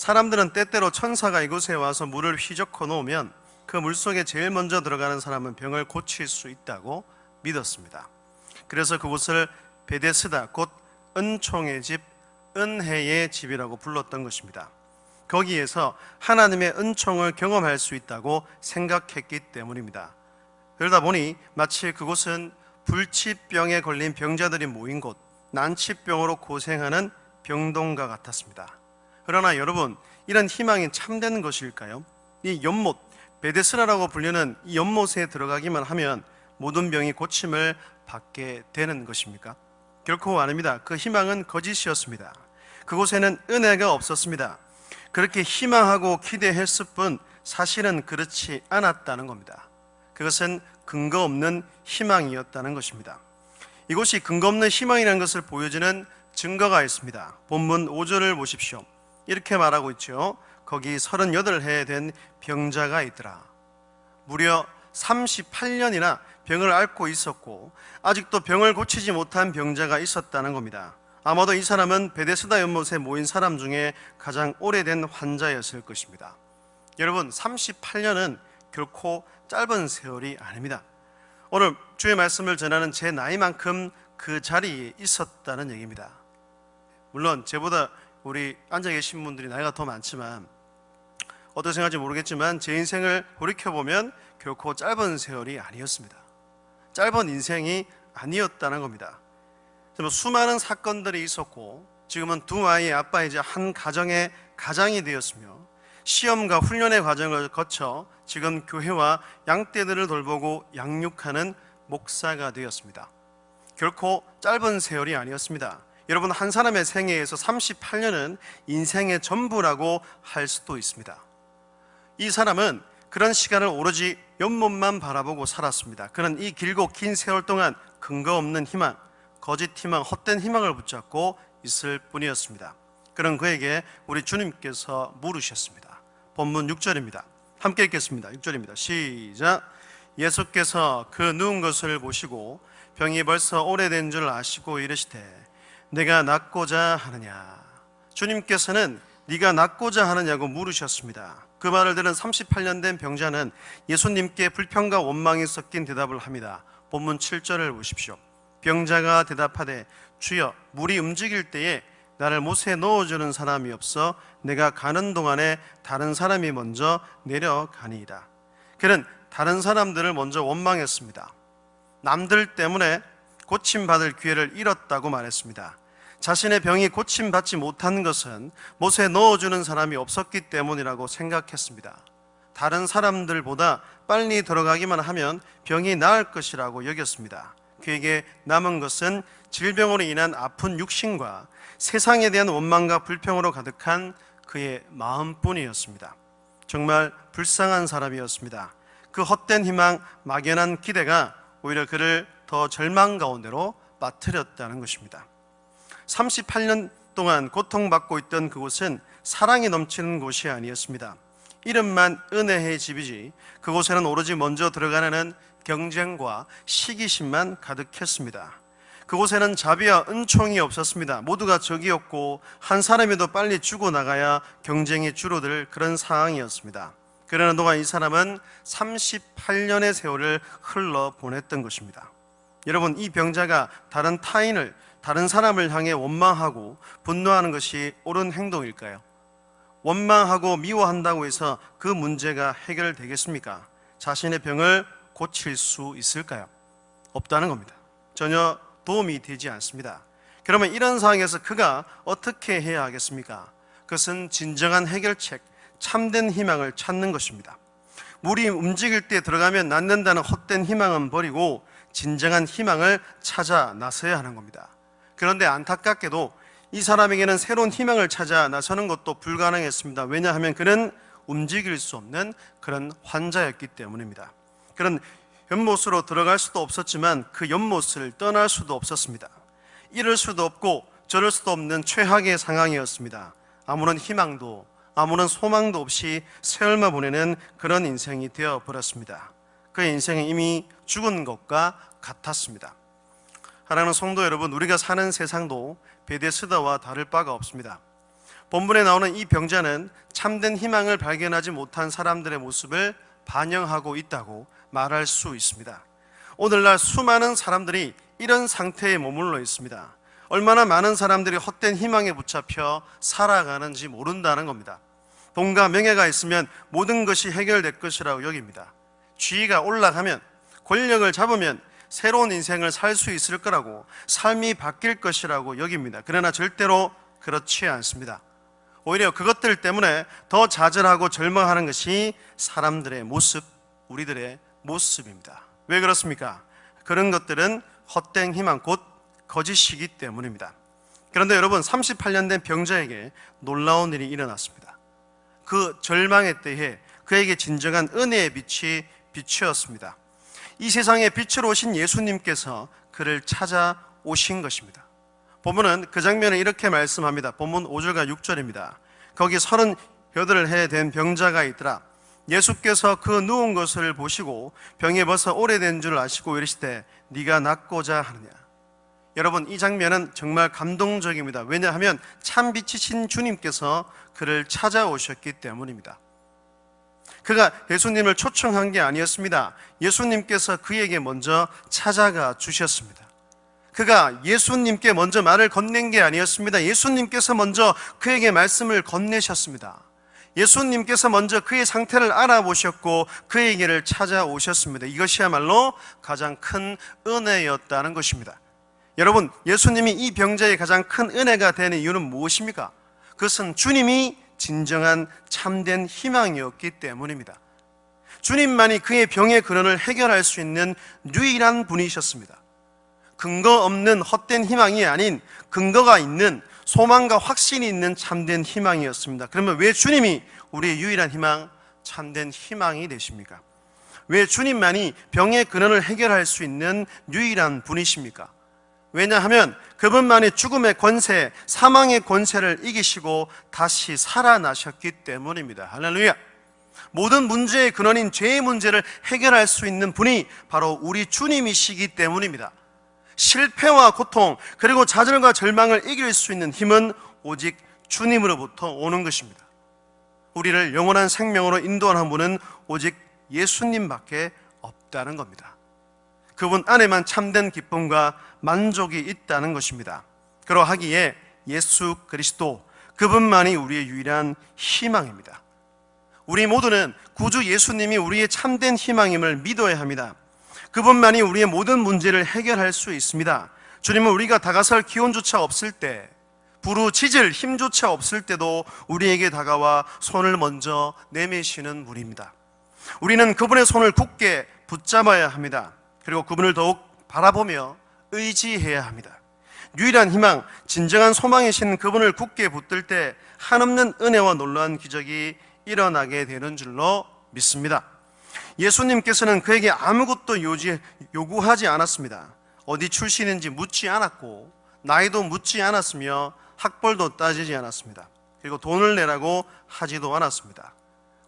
사람들은 때때로 천사가 이곳에 와서 물을 휘젓고 놓으면 그 물속에 제일 먼저 들어가는 사람은 병을 고칠 수 있다고 믿었습니다. 그래서 그곳을 베데스다, 곧 은총의 집, 은혜의 집이라고 불렀던 것입니다. 거기에서 하나님의 은총을 경험할 수 있다고 생각했기 때문입니다. 그러다 보니 마치 그곳은 불치병에 걸린 병자들이 모인 곳, 난치병으로 고생하는 병동과 같았습니다. 그러나 여러분, 이런 희망이 참된 것일까요? 이 연못, 베데스다라고 불리는 이 연못에 들어가기만 하면 모든 병이 고침을 받게 되는 것입니까? 결코 아닙니다. 그 희망은 거짓이었습니다. 그곳에는 은혜가 없었습니다. 그렇게 희망하고 기대했을 뿐 사실은 그렇지 않았다는 겁니다. 그것은 근거 없는 희망이었다는 것입니다. 이곳이 근거 없는 희망이라는 것을 보여주는 증거가 있습니다. 본문 5절을 보십시오. 이렇게 말하고 있죠. 거기 38해 된 병자가 있더라. 무려 38년이나 병을 앓고 있었고 아직도 병을 고치지 못한 병자가 있었다는 겁니다. 아마도 이 사람은 베데스다 연못에 모인 사람 중에 가장 오래된 환자였을 것입니다. 여러분, 38년은 결코 짧은 세월이 아닙니다. 오늘 주의 말씀을 전하는 제 나이만큼 그 자리에 있었다는 얘기입니다. 물론 저보다 우리 앉아 계신 분들이 나이가 더 많지만 어떻게 생각할지 모르겠지만 제 인생을 돌이켜보면 결코 짧은 세월이 아니었습니다. 짧은 인생이 아니었다는 겁니다. 수많은 사건들이 있었고 지금은 두 아이의 아빠이자 한 가정의 가장이 되었으며 시험과 훈련의 과정을 거쳐 지금 교회와 양떼들을 돌보고 양육하는 목사가 되었습니다. 결코 짧은 세월이 아니었습니다. 여러분, 한 사람의 생애에서 38년은 인생의 전부라고 할 수도 있습니다. 이 사람은 그런 시간을 오로지 연못만 바라보고 살았습니다. 그는 이 길고 긴 세월 동안 근거 없는 희망, 거짓 희망, 헛된 희망을 붙잡고 있을 뿐이었습니다. 그런 그에게 우리 주님께서 물으셨습니다. 본문 6절입니다. 함께 읽겠습니다. 6절입니다. 시작. 예수께서 그 누운 것을 보시고 병이 벌써 오래된 줄 아시고 이르시되 내가 낫고자 하느냐. 주님께서는 네가 낫고자 하느냐고 물으셨습니다. 그 말을 들은 38년 된 병자는 예수님께 불평과 원망이 섞인 대답을 합니다. 본문 7절을 보십시오. 병자가 대답하되 주여, 물이 움직일 때에 나를 못에 넣어주는 사람이 없어 내가 가는 동안에 다른 사람이 먼저 내려가니이다. 그는 다른 사람들을 먼저 원망했습니다. 남들 때문에 고침받을 기회를 잃었다고 말했습니다. 자신의 병이 고침받지 못한 것은 못에 넣어주는 사람이 없었기 때문이라고 생각했습니다. 다른 사람들보다 빨리 들어가기만 하면 병이 나을 것이라고 여겼습니다. 그에게 남은 것은 질병으로 인한 아픈 육신과 세상에 대한 원망과 불평으로 가득한 그의 마음뿐이었습니다. 정말 불쌍한 사람이었습니다. 그 헛된 희망, 막연한 기대가 오히려 그를 더 절망 가운데로 빠뜨렸다는 것입니다. 38년 동안 고통받고 있던 그곳은 사랑이 넘치는 곳이 아니었습니다. 이름만 은혜의 집이지 그곳에는 오로지 먼저 들어가는 경쟁과 시기심만 가득했습니다. 그곳에는 자비와 은총이 없었습니다. 모두가 적이었고 한 사람이라도 빨리 죽어나가야 경쟁이 줄어들 그런 상황이었습니다. 그러는 동안 이 사람은 38년의 세월을 흘러보냈던 것입니다. 여러분, 이 병자가 다른 사람을 향해 원망하고 분노하는 것이 옳은 행동일까요? 원망하고 미워한다고 해서 그 문제가 해결되겠습니까? 자신의 병을 고칠 수 있을까요? 없다는 겁니다. 전혀 도움이 되지 않습니다. 그러면 이런 상황에서 그가 어떻게 해야 하겠습니까? 그것은 진정한 해결책, 참된 희망을 찾는 것입니다. 물이 움직일 때 들어가면 낫는다는 헛된 희망은 버리고 진정한 희망을 찾아 나서야 하는 겁니다. 그런데 안타깝게도 이 사람에게는 새로운 희망을 찾아 나서는 것도 불가능했습니다. 왜냐하면 그는 움직일 수 없는 그런 환자였기 때문입니다. 그런 연못으로 들어갈 수도 없었지만 그 연못을 떠날 수도 없었습니다. 이럴 수도 없고 저럴 수도 없는 최악의 상황이었습니다. 아무런 희망도 아무런 소망도 없이 세월만 보내는 그런 인생이 되어버렸습니다. 그의 인생은 이미 죽은 것과 같았습니다. 사랑하는 성도 여러분, 우리가 사는 세상도 베데스다와 다를 바가 없습니다. 본문에 나오는 이 병자는 참된 희망을 발견하지 못한 사람들의 모습을 반영하고 있다고 말할 수 있습니다. 오늘날 수많은 사람들이 이런 상태에 머물러 있습니다. 얼마나 많은 사람들이 헛된 희망에 붙잡혀 살아가는지 모른다는 겁니다. 돈과 명예가 있으면 모든 것이 해결될 것이라고 여깁니다. 지위가 올라가면, 권력을 잡으면 새로운 인생을 살 수 있을 거라고, 삶이 바뀔 것이라고 여깁니다. 그러나 절대로 그렇지 않습니다. 오히려 그것들 때문에 더 좌절하고 절망하는 것이 사람들의 모습, 우리들의 모습입니다. 왜 그렇습니까? 그런 것들은 헛된 희망, 곧 거짓이기 때문입니다. 그런데 여러분, 38년 된 병자에게 놀라운 일이 일어났습니다. 그 절망의 때에 그에게 진정한 은혜의 빛이 비추었습니다. 이 세상에 빛으로 오신 예수님께서 그를 찾아오신 것입니다. 본문은 그 장면을 이렇게 말씀합니다. 본문 5절과 6절입니다. 거기 38해 된 병자가 있더라. 예수께서 그 누운 것을 보시고 병이 벌써 오래된 줄 아시고 이르시되 네가 낫고자 하느냐. 여러분, 이 장면은 정말 감동적입니다. 왜냐하면 참 빛이신 주님께서 그를 찾아오셨기 때문입니다. 그가 예수님을 초청한 게 아니었습니다. 예수님께서 그에게 먼저 찾아가 주셨습니다. 그가 예수님께 먼저 말을 건넨 게 아니었습니다. 예수님께서 먼저 그에게 말씀을 건네셨습니다. 예수님께서 먼저 그의 상태를 알아보셨고 그에게를 찾아오셨습니다. 이것이야말로 가장 큰 은혜였다는 것입니다. 여러분, 예수님이 이 병자의 가장 큰 은혜가 되는 이유는 무엇입니까? 그것은 주님이 진정한 참된 희망이었기 때문입니다. 주님만이 그의 병의 근원을 해결할 수 있는 유일한 분이셨습니다. 근거 없는 헛된 희망이 아닌 근거가 있는, 소망과 확신이 있는 참된 희망이었습니다. 그러면 왜 주님이 우리의 유일한 희망, 참된 희망이 되십니까? 왜 주님만이 병의 근원을 해결할 수 있는 유일한 분이십니까? 왜냐하면 그분만이 죽음의 권세, 사망의 권세를 이기시고 다시 살아나셨기 때문입니다. 할렐루야! 모든 문제의 근원인 죄의 문제를 해결할 수 있는 분이 바로 우리 주님이시기 때문입니다. 실패와 고통, 그리고 좌절과 절망을 이길 수 있는 힘은 오직 주님으로부터 오는 것입니다. 우리를 영원한 생명으로 인도하는 분은 오직 예수님밖에 없다는 겁니다. 그분 안에만 참된 기쁨과 만족이 있다는 것입니다. 그러하기에 예수 그리스도, 그분만이 우리의 유일한 희망입니다. 우리 모두는 구주 예수님이 우리의 참된 희망임을 믿어야 합니다. 그분만이 우리의 모든 문제를 해결할 수 있습니다. 주님은 우리가 다가설 기운조차 없을 때, 부르짖을 힘조차 없을 때도 우리에게 다가와 손을 먼저 내미시는 분입니다. 우리는 그분의 손을 굳게 붙잡아야 합니다. 그리고 그분을 더욱 바라보며 의지해야 합니다. 유일한 희망, 진정한 소망이신 그분을 굳게 붙들 때 한없는 은혜와 놀라운 기적이 일어나게 되는 줄로 믿습니다. 예수님께서는 그에게 아무것도 요구하지 않았습니다. 어디 출신인지 묻지 않았고 나이도 묻지 않았으며 학벌도 따지지 않았습니다. 그리고 돈을 내라고 하지도 않았습니다.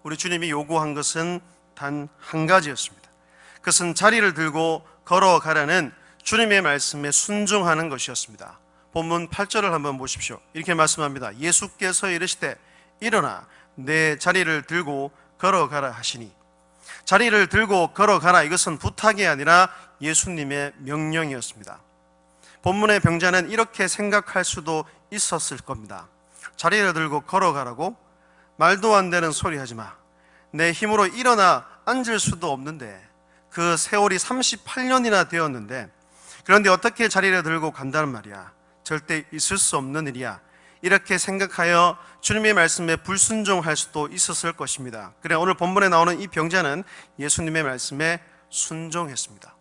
우리 주님이 요구한 것은 단 한 가지였습니다. 그것은 자리를 들고 걸어가라는 주님의 말씀에 순종하는 것이었습니다. 본문 8절을 한번 보십시오. 이렇게 말씀합니다. 예수께서 이르시되 일어나 내 자리를 들고 걸어가라 하시니, 자리를 들고 걸어가라, 이것은 부탁이 아니라 예수님의 명령이었습니다. 본문의 병자는 이렇게 생각할 수도 있었을 겁니다. 자리를 들고 걸어가라고? 말도 안 되는 소리 하지 마. 내 힘으로 일어나 앉을 수도 없는데, 그 세월이 38년이나 되었는데 그런데 어떻게 자리를 들고 간다는 말이야. 절대 있을 수 없는 일이야. 이렇게 생각하여 주님의 말씀에 불순종할 수도 있었을 것입니다. 그래, 오늘 본문에 나오는 이 병자는 예수님의 말씀에 순종했습니다.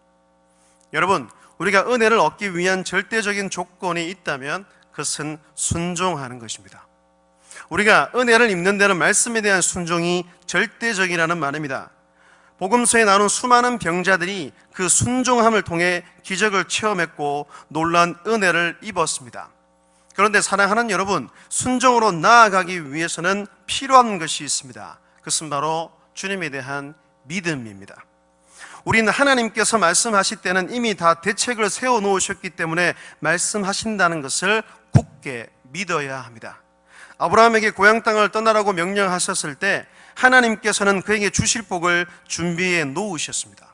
여러분, 우리가 은혜를 얻기 위한 절대적인 조건이 있다면 그것은 순종하는 것입니다. 우리가 은혜를 입는 데는 말씀에 대한 순종이 절대적이라는 말입니다. 복음서에 나오는 수많은 병자들이 그 순종함을 통해 기적을 체험했고 놀라운 은혜를 입었습니다. 그런데 사랑하는 여러분, 순종으로 나아가기 위해서는 필요한 것이 있습니다. 그것은 바로 주님에 대한 믿음입니다. 우리는 하나님께서 말씀하실 때는 이미 다 대책을 세워놓으셨기 때문에 말씀하신다는 것을 굳게 믿어야 합니다. 아브라함에게 고향 땅을 떠나라고 명령하셨을 때 하나님께서는 그에게 주실 복을 준비해 놓으셨습니다.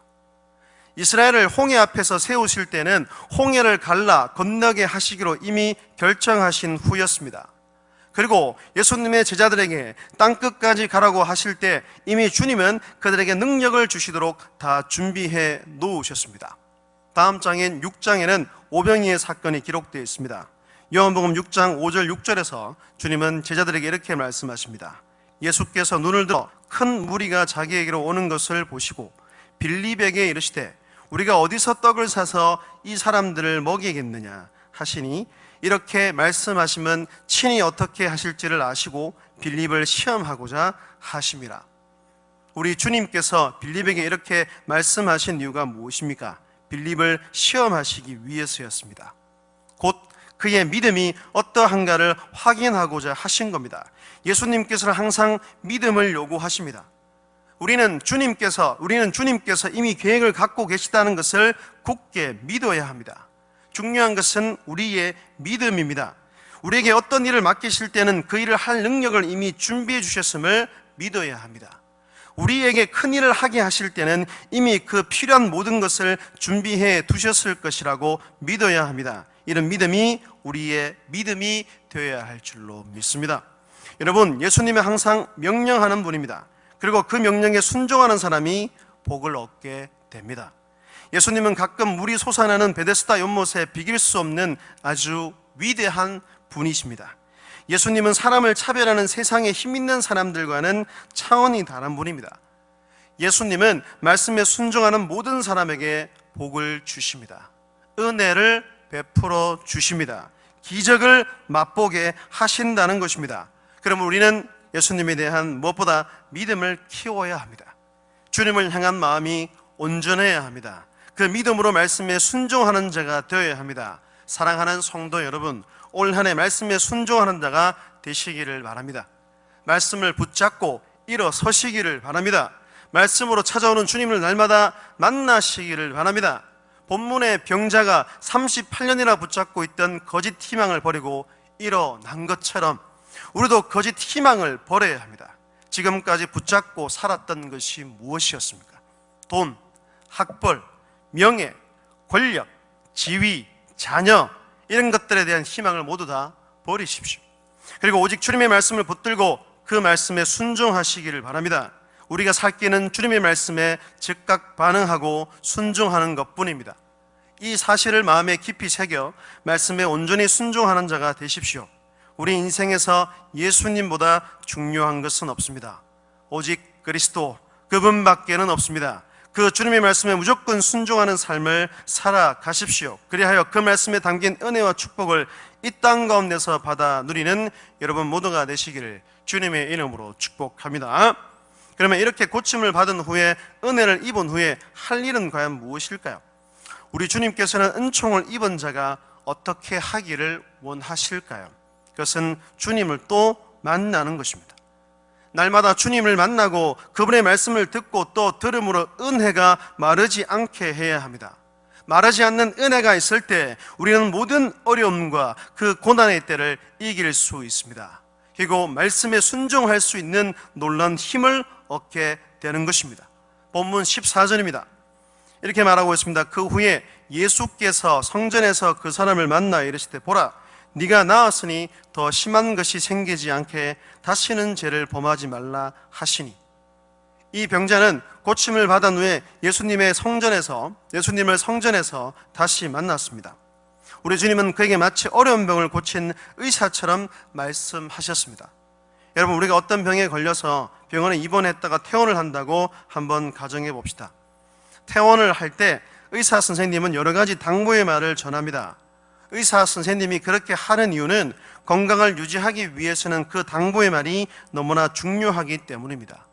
이스라엘을 홍해 앞에서 세우실 때는 홍해를 갈라 건너게 하시기로 이미 결정하신 후였습니다. 그리고 예수님의 제자들에게 땅끝까지 가라고 하실 때 이미 주님은 그들에게 능력을 주시도록 다 준비해 놓으셨습니다. 다음 장인 6장에는 오병이의 사건이 기록되어 있습니다. 요한복음 6장 5절 6절에서 주님은 제자들에게 이렇게 말씀하십니다. 예수께서 눈을 들어 큰 무리가 자기에게로 오는 것을 보시고 빌립에게 이르시되 우리가 어디서 떡을 사서 이 사람들을 먹이겠느냐 하시니 이렇게 말씀하시면 친히 어떻게 하실지를 아시고 빌립을 시험하고자 하심이라. 우리 주님께서 빌립에게 이렇게 말씀하신 이유가 무엇입니까? 빌립을 시험하시기 위해서였습니다. 곧 그의 믿음이 어떠한가를 확인하고자 하신 겁니다. 예수님께서는 항상 믿음을 요구하십니다. 우리는 주님께서 이미 계획을 갖고 계시다는 것을 굳게 믿어야 합니다. 중요한 것은 우리의 믿음입니다. 우리에게 어떤 일을 맡기실 때는 그 일을 할 능력을 이미 준비해 주셨음을 믿어야 합니다. 우리에게 큰 일을 하게 하실 때는 이미 그 필요한 모든 것을 준비해 두셨을 것이라고 믿어야 합니다. 이런 믿음이 우리의 믿음이 되어야 할 줄로 믿습니다. 여러분, 예수님은 항상 명령하는 분입니다. 그리고 그 명령에 순종하는 사람이 복을 얻게 됩니다. 예수님은 가끔 물이 솟아나는 베데스다 연못에 비길 수 없는 아주 위대한 분이십니다. 예수님은 사람을 차별하는 세상에 힘있는 사람들과는 차원이 다른 분입니다. 예수님은 말씀에 순종하는 모든 사람에게 복을 주십니다. 은혜를 베풀어 주십니다. 기적을 맛보게 하신다는 것입니다. 그럼 우리는 예수님에 대한 무엇보다 믿음을 키워야 합니다. 주님을 향한 마음이 온전해야 합니다. 그 믿음으로 말씀에 순종하는 자가 되어야 합니다. 사랑하는 성도 여러분, 올 한 해 말씀에 순종하는 자가 되시기를 바랍니다. 말씀을 붙잡고 일어서시기를 바랍니다. 말씀으로 찾아오는 주님을 날마다 만나시기를 바랍니다. 본문의 병자가 38년이나 붙잡고 있던 거짓 희망을 버리고 일어난 것처럼 우리도 거짓 희망을 버려야 합니다. 지금까지 붙잡고 살았던 것이 무엇이었습니까? 돈, 학벌, 명예, 권력, 지위, 자녀, 이런 것들에 대한 희망을 모두 다 버리십시오. 그리고 오직 주님의 말씀을 붙들고 그 말씀에 순종하시기를 바랍니다. 우리가 살 길은 주님의 말씀에 즉각 반응하고 순종하는 것뿐입니다. 이 사실을 마음에 깊이 새겨 말씀에 온전히 순종하는 자가 되십시오. 우리 인생에서 예수님보다 중요한 것은 없습니다. 오직 그리스도, 그분밖에는 없습니다. 그 주님의 말씀에 무조건 순종하는 삶을 살아가십시오. 그리하여 그 말씀에 담긴 은혜와 축복을 이 땅 가운데서 받아 누리는 여러분 모두가 되시기를 주님의 이름으로 축복합니다. 그러면 이렇게 고침을 받은 후에, 은혜를 입은 후에 할 일은 과연 무엇일까요? 우리 주님께서는 은총을 입은 자가 어떻게 하기를 원하실까요? 그것은 주님을 또 만나는 것입니다. 날마다 주님을 만나고 그분의 말씀을 듣고 또 들음으로 은혜가 마르지 않게 해야 합니다. 마르지 않는 은혜가 있을 때 우리는 모든 어려움과 그 고난의 때를 이길 수 있습니다. 그리고 말씀에 순종할 수 있는 놀라운 힘을 얻게 되는 것입니다. 본문 14절입니다. 이렇게 말하고 있습니다. 그 후에 예수께서 성전에서 그 사람을 만나 이르시되 보라, 네가 나았으니 더 심한 것이 생기지 않게 다시는 죄를 범하지 말라 하시니. 이 병자는 고침을 받은 후에 예수님을 성전에서 다시 만났습니다. 우리 주님은 그에게 마치 어려운 병을 고친 의사처럼 말씀하셨습니다. 여러분, 우리가 어떤 병에 걸려서 병원에 입원했다가 퇴원을 한다고 한번 가정해 봅시다. 퇴원을 할 때 의사 선생님은 여러 가지 당부의 말을 전합니다. 의사 선생님이 그렇게 하는 이유는 건강을 유지하기 위해서는 그 당부의 말이 너무나 중요하기 때문입니다.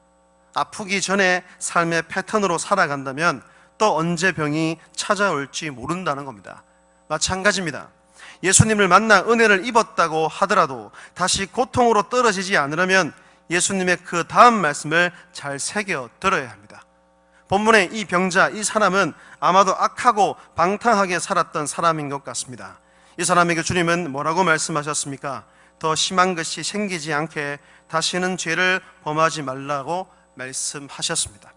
아프기 전에 삶의 패턴으로 살아간다면 또 언제 병이 찾아올지 모른다는 겁니다. 마찬가지입니다. 예수님을 만나 은혜를 입었다고 하더라도 다시 고통으로 떨어지지 않으려면 예수님의 그 다음 말씀을 잘 새겨 들어야 합니다. 본문의 이 병자, 이 사람은 아마도 악하고 방탕하게 살았던 사람인 것 같습니다. 이 사람에게 주님은 뭐라고 말씀하셨습니까? 더 심한 것이 생기지 않게 다시는 죄를 범하지 말라고 말씀하셨습니다.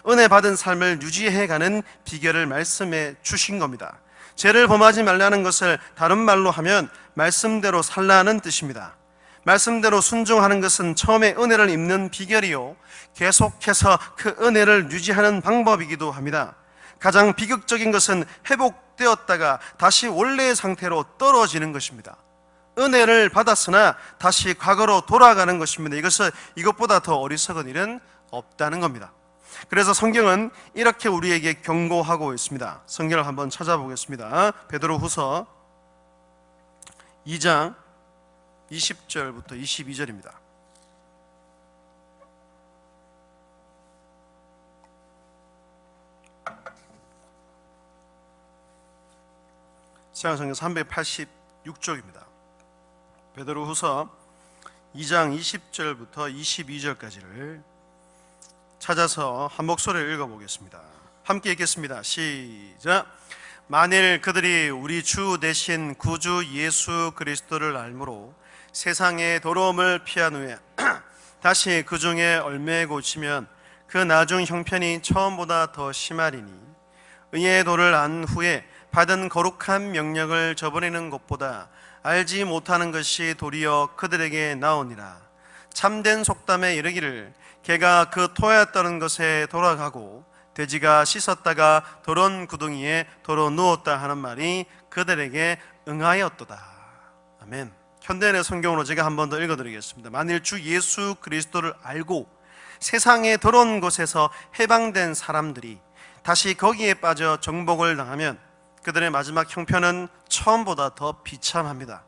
은혜 받은 삶을 유지해가는 비결을 말씀해 주신 겁니다. 죄를 범하지 말라는 것을 다른 말로 하면 말씀대로 살라는 뜻입니다. 말씀대로 순종하는 것은 처음에 은혜를 입는 비결이요, 계속해서 그 은혜를 유지하는 방법이기도 합니다. 가장 비극적인 것은 회복되었다가 다시 원래의 상태로 떨어지는 것입니다. 은혜를 받았으나 다시 과거로 돌아가는 것입니다. 이것보다 더 어리석은 일은 없다는 겁니다. 그래서 성경은 이렇게 우리에게 경고하고 있습니다. 성경을 한번 찾아보겠습니다. 베드로후서 2장 20절부터 22절입니다. 서양성경 386쪽입니다. 베드로후서 2장 20절부터 22절까지를 찾아서 한 목소리를 읽어보겠습니다. 함께 읽겠습니다. 시작. 만일 그들이 우리 주 대신 구주 예수 그리스도를 알므로 세상의 더러움을 피한 후에 다시 그 중에 얽매여 고치면 그 나중 형편이 처음보다 더 심하리니, 의의 도를 안 후에 받은 거룩한 명령을 저버리는 것보다 알지 못하는 것이 도리어 그들에게 나오니라. 참된 속담에 이르기를 개가 그 토에 떠는 것에 돌아가고 돼지가 씻었다가 더러운 구덩이에 도로 누웠다 하는 말이 그들에게 응하였도다. 아멘. 현대인의 성경으로 제가 한 번 더 읽어드리겠습니다. 만일 주 예수 그리스도를 알고 세상의 더러운 곳에서 해방된 사람들이 다시 거기에 빠져 정복을 당하면 그들의 마지막 형편은 처음보다 더 비참합니다.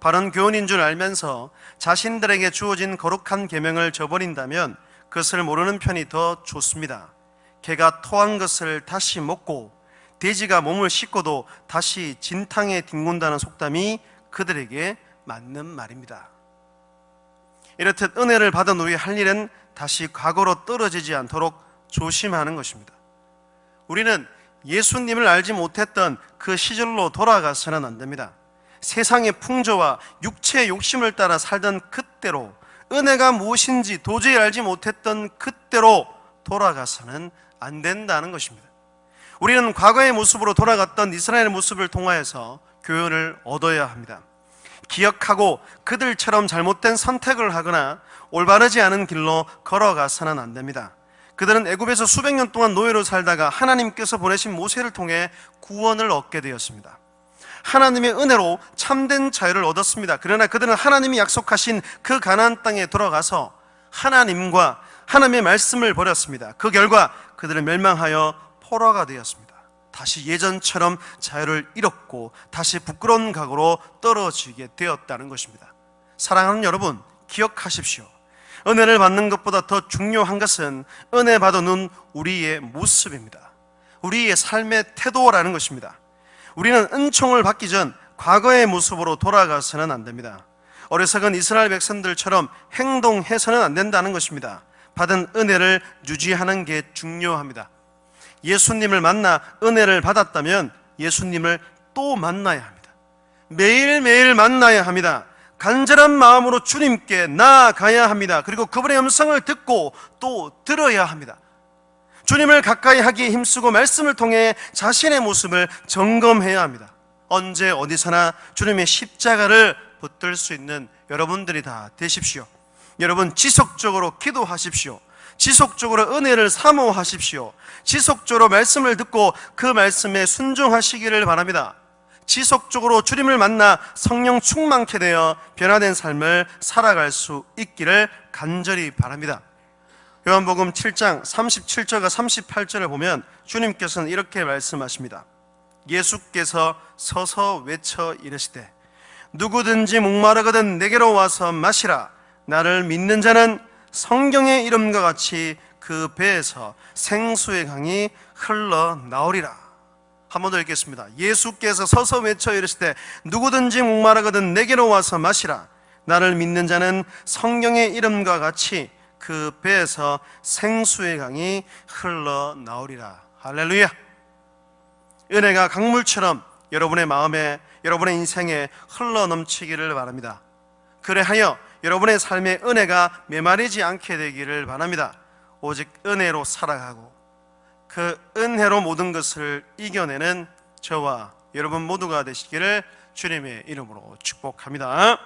바른 교훈인 줄 알면서 자신들에게 주어진 거룩한 계명을 저버린다면 그것을 모르는 편이 더 좋습니다. 개가 토한 것을 다시 먹고 돼지가 몸을 씻고도 다시 진탕에 뒹군다는 속담이 그들에게 맞는 말입니다. 이렇듯 은혜를 받은 후에 할 일은 다시 과거로 떨어지지 않도록 조심하는 것입니다. 우리는 예수님을 알지 못했던 그 시절로 돌아가서는 안 됩니다. 세상의 풍조와 육체의 욕심을 따라 살던 그때로, 은혜가 무엇인지 도저히 알지 못했던 그때로 돌아가서는 안 된다는 것입니다. 우리는 과거의 모습으로 돌아갔던 이스라엘의 모습을 통하여서 교훈을 얻어야 합니다. 기억하고 그들처럼 잘못된 선택을 하거나 올바르지 않은 길로 걸어가서는 안 됩니다. 그들은 애굽에서 수백 년 동안 노예로 살다가 하나님께서 보내신 모세를 통해 구원을 얻게 되었습니다. 하나님의 은혜로 참된 자유를 얻었습니다. 그러나 그들은 하나님이 약속하신 그 가나안 땅에 들어가서 하나님과 하나님의 말씀을 버렸습니다. 그 결과 그들은 멸망하여 포로가 되었습니다. 다시 예전처럼 자유를 잃었고 다시 부끄러운 각오로 떨어지게 되었다는 것입니다. 사랑하는 여러분, 기억하십시오. 은혜를 받는 것보다 더 중요한 것은 은혜 받은 우리의 모습입니다. 우리의 삶의 태도라는 것입니다. 우리는 은총을 받기 전 과거의 모습으로 돌아가서는 안 됩니다. 어리석은 이스라엘 백성들처럼 행동해서는 안 된다는 것입니다. 받은 은혜를 유지하는 게 중요합니다. 예수님을 만나 은혜를 받았다면 예수님을 또 만나야 합니다. 매일매일 만나야 합니다. 간절한 마음으로 주님께 나아가야 합니다. 그리고 그분의 음성을 듣고 또 들어야 합니다. 주님을 가까이 하기에 힘쓰고 말씀을 통해 자신의 모습을 점검해야 합니다. 언제 어디서나 주님의 십자가를 붙들 수 있는 여러분들이 다 되십시오. 여러분, 지속적으로 기도하십시오. 지속적으로 은혜를 사모하십시오. 지속적으로 말씀을 듣고 그 말씀에 순종하시기를 바랍니다. 지속적으로 주님을 만나 성령 충만케 되어 변화된 삶을 살아갈 수 있기를 간절히 바랍니다. 요한복음 7장 37절과 38절을 보면 주님께서는 이렇게 말씀하십니다. 예수께서 서서 외쳐 이르시되 누구든지 목마르거든 내게로 와서 마시라. 나를 믿는 자는 성경의 이름과 같이 그 배에서 생수의 강이 흘러나오리라. 한 번 더 읽겠습니다. 예수께서 서서 외쳐 이르시되 누구든지 목마르거든 내게로 와서 마시라. 나를 믿는 자는 성경의 이름과 같이 그 배에서 생수의 강이 흘러나오리라. 할렐루야. 은혜가 강물처럼 여러분의 마음에, 여러분의 인생에 흘러넘치기를 바랍니다. 그래하여 여러분의 삶의 은혜가 메마르지 않게 되기를 바랍니다. 오직 은혜로 살아가고 그 은혜로 모든 것을 이겨내는 저와 여러분 모두가 되시기를 주님의 이름으로 축복합니다.